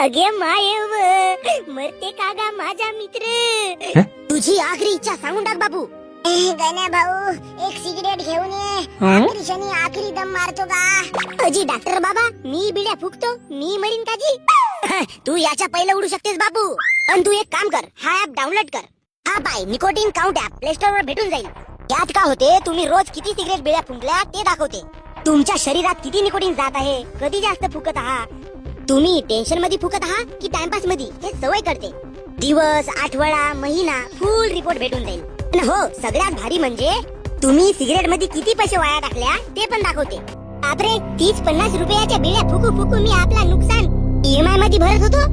अगे मायव मरते कागा माझा मित्र. तुझी आखरी इच्छा सांगून टाक बाबू. गण्या भाऊ एक सिगरेट घेऊन ये. आखरी क्षणी आखरी दम मारतो का? अजी डॉक्टर बाबा मी बिड्या फुकतो, मी मरीन काजी. तू याच्या पहिले उडू शकतेस बाबू. पण तू एक काम कर, हा ऍप डाउनलोड कर. हा पाय nicotine count app play store वर भेटून जाईल. यात का होते, तुम्ही रोज किती सिगरेट बिड्या फुंकल्या ते दाखवते. तुमच्या शरीरात किती निकोटीन जात आहे, कधी जास्त फुकत आहात, तुम्ही टेन्शन मध्ये फुकत आहात की टाइमपास मध्ये, हे सवय करते. दिवस, आठवडा, महिना फुल रिपोर्ट भेटून जाईल. आणि हो सगळ्यात भारी म्हणजे तुम्ही सिगरेट मध्ये किती पैसे वाया टाकल्या ते पण दाखवते. बापरे 30-50 रुपयाच्या बिड्या फुकू फुकू मी आपला नुकसान EMI मध्ये भरत होतो.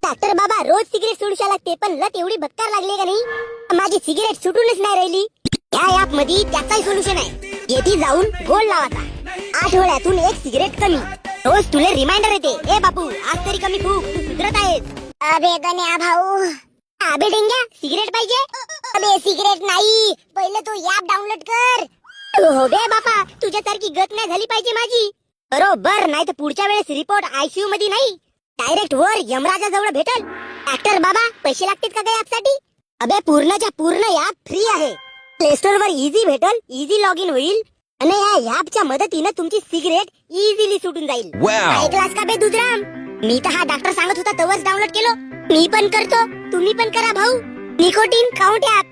डॉक्टर बाबा रोज सिगरेट सोडूशा लागते, पण लत एवढी बक्कार लागली का नाही, माझी सिगरेट सुटूनच नाही राहिली. या ऍप मध्ये त्याचाही सोल्युशन आहे. येथे जाऊन गोल लावायचा, आठवड्यातून एक सिगरेट कमी. रोज तुला रिमाइंडर येते, ए बापू आज तरी कमी फूक, तू सुधरत आहेस. अबे गण्या भाऊ, अबे डेंग्या सिगरेट पाहिजे? अबे सिगरेट नाही, पहिले तू ऍप डाउनलोड कर. हो बे बापा, तुझ्यासारखी गत नाही झाली पाहिजे माझी. बरोबर, नाही तर पुढच्या वेळेस रिपोर्ट ICU मध्ये नाही, डायरेक्ट वर यमराजा जवळ भेटल. डॉक्टर बाबा पैसे लागतात का काय ऍप साठी? अबे पूर्णच्या पूर्ण ऍप फ्री आहे. प्ले स्टोर वर इझी भेटल, इझी लॉग इन होईल आणि या ऍपच्या मदतीने तुमची सिगरेट इझिली सुटून जाईल. ऐकलास का बे दुधराम? मी तर हा डॉक्टर सांगत होता तवच डाउनलोड केलो. मी पण करतो, तुम्ही पण करा भाऊ. Nicotine count app.